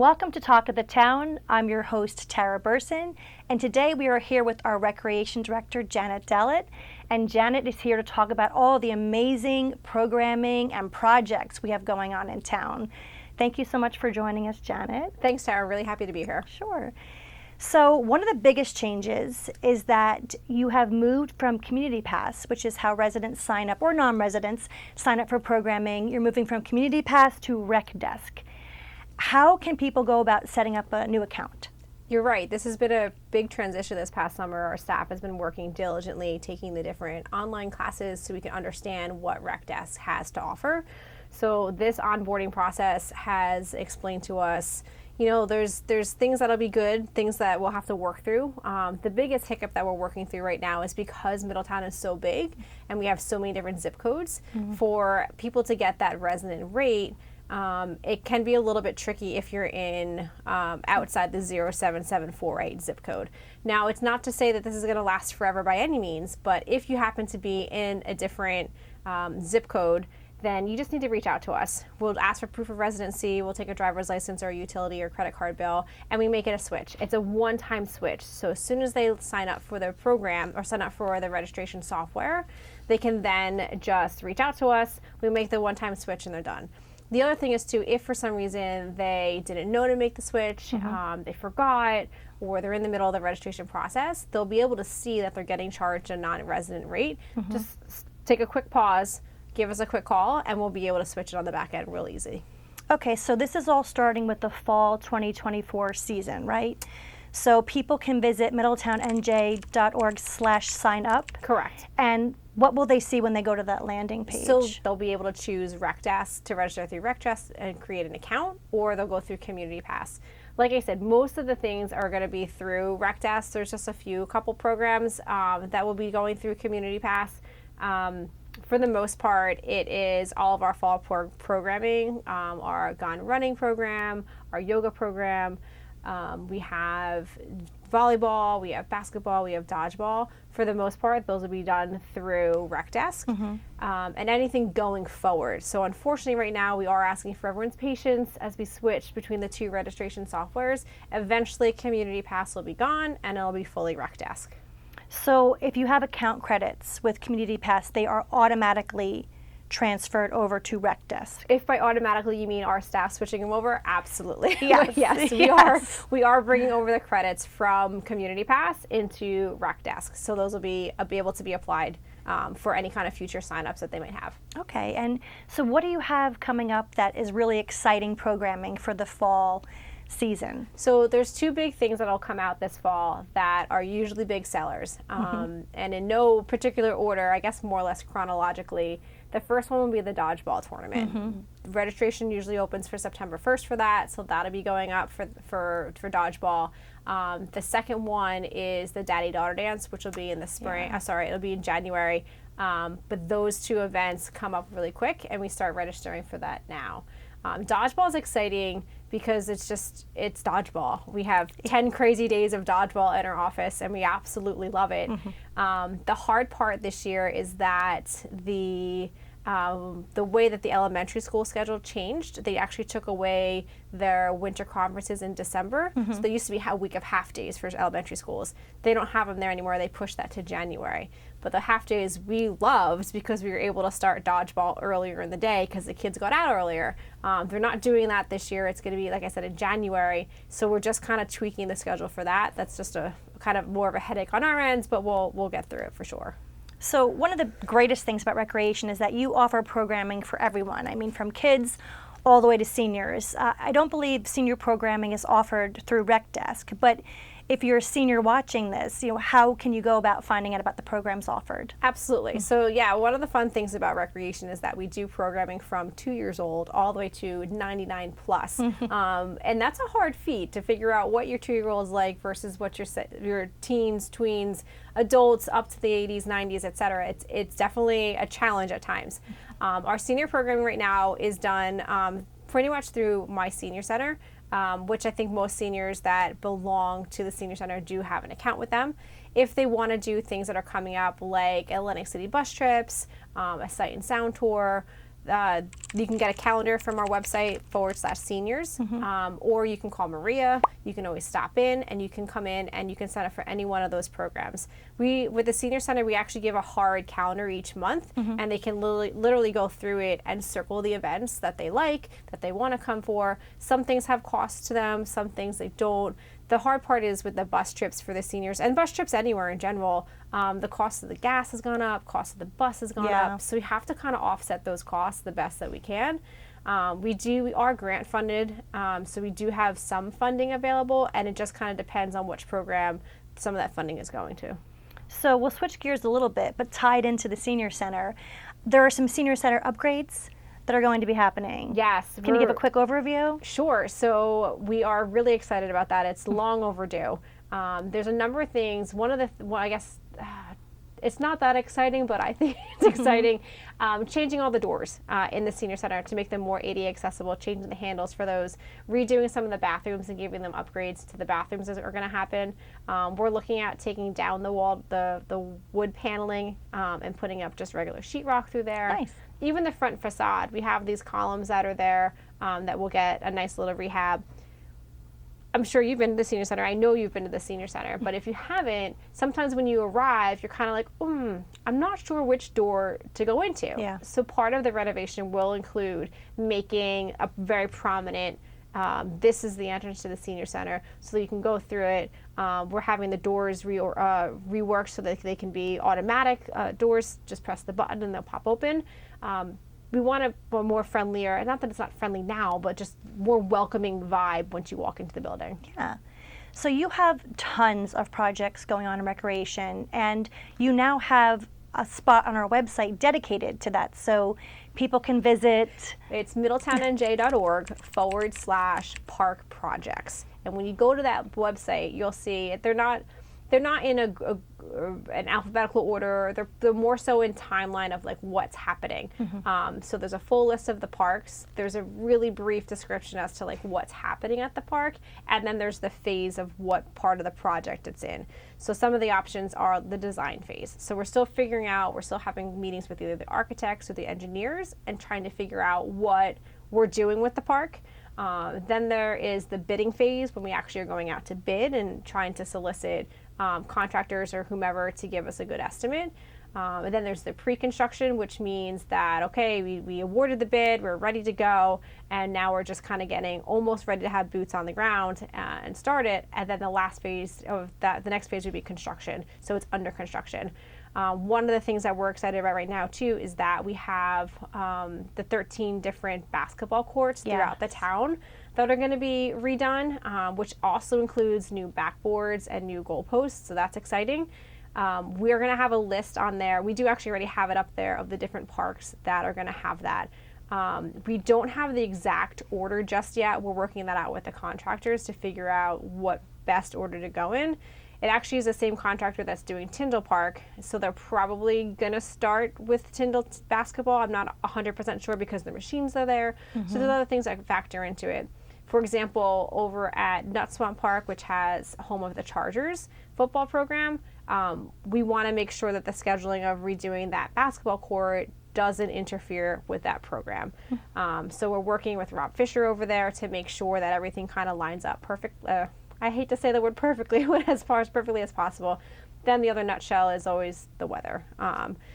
Welcome to Talk of the Town. I'm your host, Tara Berson, and today we are here with our Recreation Director, Janet Dellett. And Janet is here to talk about all the amazing programming and projects we have going on in town. Thank you so much for joining us, Janet. Thanks, Tara. Really happy to be here. Sure. So one of the biggest changes is that you have moved from Community Pass, which is how residents sign up, or non-residents sign up for programming. You're moving from Community Pass to Rec Desk. How can people go about setting up a new account? You're right. This has been a big transition this past summer. Our staff has been working diligently, taking the different online classes so we can understand what Rec Desk has to offer. So this onboarding process has explained to us, you know, there's things that'll be good, things that we'll have to work through. The biggest hiccup that we're working through right now is because Middletown is so big and we have so many different zip codes, for people to get that resident rate. It can be a little bit tricky if you're in outside the 07748 zip code. Now, it's not to say that this is going to last forever by any means, but if you happen to be in a different zip code, then you just need to reach out to us. We'll ask for proof of residency, we'll take a driver's license or a utility or credit card bill, and we make it a switch. It's a one-time switch. So as soon as they sign up for the program or sign up for the registration software, they can then just reach out to us, we make the one-time switch, and they're done. The other thing is too, if for some reason they didn't know to make the switch, they forgot, or they're in the middle of the registration process, they'll be able to see that they're getting charged a non-resident rate. Just take a quick pause, give us a quick call, and we'll be able to switch it on the back end real easy. Okay, so this is all starting with the fall 2024 season, right? So people can visit middletownNJ.org/sign up. Correct. And what will they see when they go to that landing page? So they'll be able to choose Rec Desk to register through Rec Desk and create an account, or they'll go through Community Pass. Like I said, most of the things are going to be through Rec Desk. There's just a couple programs that will be going through Community Pass. For the most part, it is all of our fall programming, our Gone Running program, our yoga program. We have volleyball, we have basketball, we have dodgeball. For the most part, those will be done through Rec Desk, and anything going forward. So unfortunately right now we are asking for everyone's patience as we switch between the two registration softwares. Eventually Community Pass will be gone and it'll be fully Rec Desk. So if you have account credits with Community Pass, they are automatically transferred over to Rec Desk. If by automatically you mean our staff switching them over, absolutely. Yes. Yes, we are bringing over the credits from Community Pass into Rec Desk. So those will be able to be applied for any kind of future signups that they might have. Okay, and so what do you have coming up that is really exciting programming for the fall season? So there's two big things that'll come out this fall that are usually big sellers, and in no particular order, I guess more or less chronologically. The first one will be the dodgeball tournament. Registration usually opens for September 1st for that, so that'll be going up for dodgeball. The second one is the daddy-daughter dance, which will be in the spring. It'll be in January. But those two events come up really quick, and we start registering for that now. Dodgeball is exciting because it's dodgeball. We have 10 crazy days of dodgeball in our office, and we absolutely love it. The hard part this year is that the way that the elementary school schedule changed, they actually took away their winter conferences in December. So there used to be a week of half days for elementary schools. They don't have them there anymore. They pushed that to January. But the half days we loved because we were able to start dodgeball earlier in the day because the kids got out earlier. They're not doing that this year. It's going to be, like I said, in January. So we're just kind of tweaking the schedule for that. That's just a kind of more of a headache on our ends, but we'll get through it for sure. So one of the greatest things about recreation is that you offer programming for everyone. I mean, from kids all the way to seniors. I don't believe senior programming is offered through Rec Desk, but if you're a senior watching this, how can you go about finding out about the programs offered? Absolutely. So yeah, one of the fun things about recreation is that we do programming from 2 years old all the way to 99 plus. And that's a hard feat to figure out what your 2-year-old is like versus what your teens, tweens, adults up to the 80s, 90s, etc. It's definitely a challenge at times. Our senior programming right now is done pretty much through My Senior Center. Which I think most seniors that belong to the Senior Center do have an account with them. If they want to do things that are coming up like Atlantic City bus trips, a sight and sound tour, you can get a calendar from our website /seniors, or you can call Maria. You can always stop in, and you can come in and you can sign up for any one of those programs. With the Senior Center, we actually give a hard calendar each month, and they can literally go through it and circle the events that they like, that they want to come for. Some things have costs to them, some things they don't. The hard part is with the bus trips for the seniors, and bus trips anywhere in general, the cost of the gas has gone up, cost of the bus has gone up, so we have to kind of offset those costs the best that we can. We are grant funded, so we do have some funding available, and it just kind of depends on which program some of that funding is going to. So we'll switch gears a little bit, but tied into the Senior Center, there are some Senior Center upgrades that are going to be happening. Yes. Can you give a quick overview? Sure. So we are really excited about that. It's long overdue. There's a number of things. One of the, I guess, it's not that exciting, but I think it's exciting. Changing all the doors in the Senior Center to make them more ADA accessible, changing the handles for those, redoing some of the bathrooms and giving them upgrades to the bathrooms that are going to happen. We're looking at taking down the wall, the wood paneling, and putting up just regular sheetrock through there. Nice. Even the front facade, we have these columns that are there that will get a nice little rehab. I'm sure you've been to the Senior Center. I know you've been to the Senior Center, but if you haven't, sometimes when you arrive, you're kind of like, I'm not sure which door to go into. Yeah. So part of the renovation will include making a very prominent, this is the entrance to the Senior Center, so that you can go through it. We're having the doors reworked so that they can be automatic doors. Just press the button and they'll pop open. We want a more friendlier, not that it's not friendly now, but just more welcoming vibe once you walk into the building. Yeah. So you have tons of projects going on in recreation, and you now have a spot on our website dedicated to that. So people can visit. It's middletownnj.org/park projects. And when you go to that website, you'll see they're not in an alphabetical order. They're more so in timeline of like what's happening. So there's a full list of the parks. There's a really brief description as to like what's happening at the park, and then there's the phase of what part of the project it's in. So some of the options are the design phase. So we're still figuring out. We're still having meetings with either the architects or the engineers and trying to figure out what we're doing with the park. Then there is the bidding phase when we actually are going out to bid and trying to solicit contractors or whomever to give us a good estimate. And then there's the pre-construction, which means that, okay, we awarded the bid, we're ready to go, and now we're just kind of getting almost ready to have boots on the ground and start it. And then the last phase of that, the next phase would be construction. So it's under construction. One of the things that we're excited about right now, too, is that we have the 13 different basketball courts throughout the town that are going to be redone, which also includes new backboards and new goalposts, so that's exciting. We're going to have a list on there. We do actually already have it up there of the different parks that are going to have that. We don't have the exact order just yet. We're working that out with the contractors to figure out what best order to go in. It actually is the same contractor that's doing Tyndall Park, so they're probably going to start with Tyndall basketball. I'm not 100% sure because the machines are there. So there's other things that factor into it. For example, over at Nut Swamp Park, which has home of the Chargers football program, we want to make sure that the scheduling of redoing that basketball court doesn't interfere with that program. So we're working with Rob Fisher over there to make sure that everything kind of lines up perfect. I hate to say the word perfectly, but as far as perfectly as possible. Then the other nutshell is always the weather.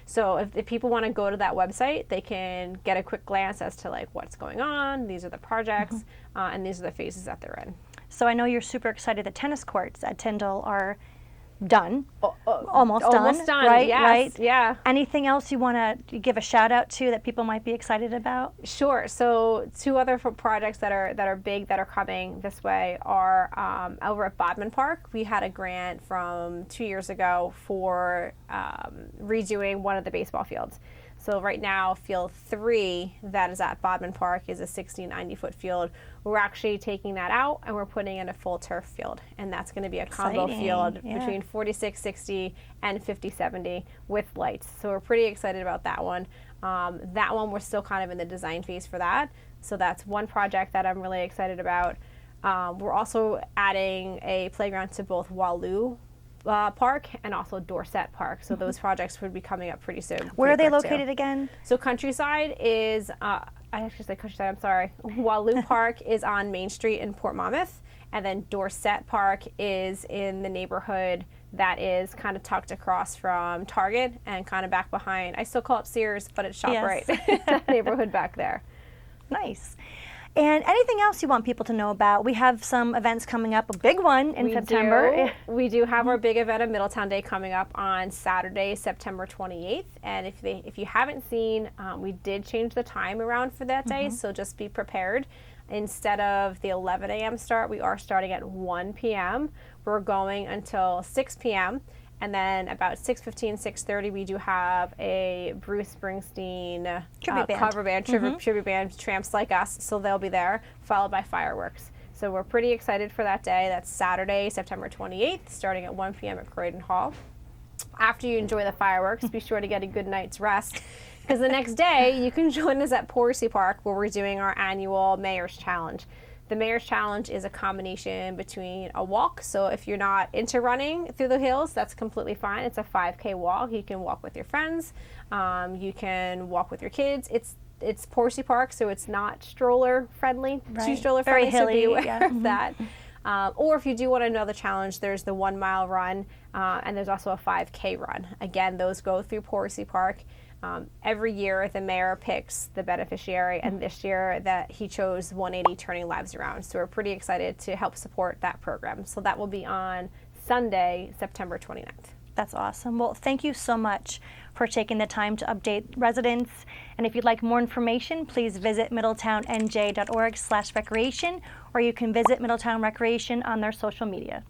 So if people want to go to that website, they can get a quick glance as to like what's going on. These are the projects, and these are the phases that they're in. So I know you're super excited. The tennis courts at Tyndall are done, almost done, right? Yes, right? Yeah. Anything else you want to give a shout out to that people might be excited about? Sure. So two other projects that are big that are coming this way are over at Bodman Park. We had a grant from 2 years ago for redoing one of the baseball fields. So right now, field 3 that is at Bodman Park is a 60-90-foot field. We're actually taking that out and we're putting in a full turf field. And that's going to be a combo field between 46-60 and 50-70 with lights. So we're pretty excited about that one. That one, we're still kind of in the design phase for that. So that's one project that I'm really excited about. We're also adding a playground to both Waloo Park and also Dorset Park. So those projects would be coming up pretty soon. Where are they pretty quick, located too. again? So Countryside is, I actually said Countryside, I'm sorry. Walloop Park is on Main Street in Port Monmouth. And then Dorset Park is in the neighborhood that is kind of tucked across from Target and kind of back behind. I still call it Sears, but it's ShopRite. That neighborhood back there. Nice. And anything else you want people to know about? We have some events coming up, a big one in September. We do have our big event of Middletown Day coming up on Saturday, September 28th. And if you haven't seen, we did change the time around for that day, so just be prepared. Instead of the 11 a.m. start, we are starting at 1 p.m. We're going until 6 p.m. And then about 6:15, 6:30, we do have a Bruce Springsteen cover band, tribute band, Tramps Like Us. So they'll be there, followed by fireworks. So we're pretty excited for that day. That's Saturday, September 28th, starting at 1 p.m. at Croydon Hall. After you enjoy the fireworks, be sure to get a good night's rest, because the next day you can join us at Porsey Park, where we're doing our annual Mayor's Challenge. The Mayor's Challenge is a combination between a walk, so if you're not into running through the hills, that's completely fine. It's a 5K walk. You can walk with your friends. You can walk with your kids. It's Porsey Park, so it's not stroller friendly, too stroller friendly, so be aware of that. Or if you do want another challenge, there's the 1 mile run, and there's also a 5K run. Again, those go through Porsey Park. Every year the mayor picks the beneficiary, and this year that he chose 180 Turning Lives Around. So we're pretty excited to help support that program. So that will be on Sunday, September 29th. That's awesome. Well, thank you so much for taking the time to update residents. And if you'd like more information, please visit middletownnj.org/recreation, or you can visit Middletown Recreation on their social media.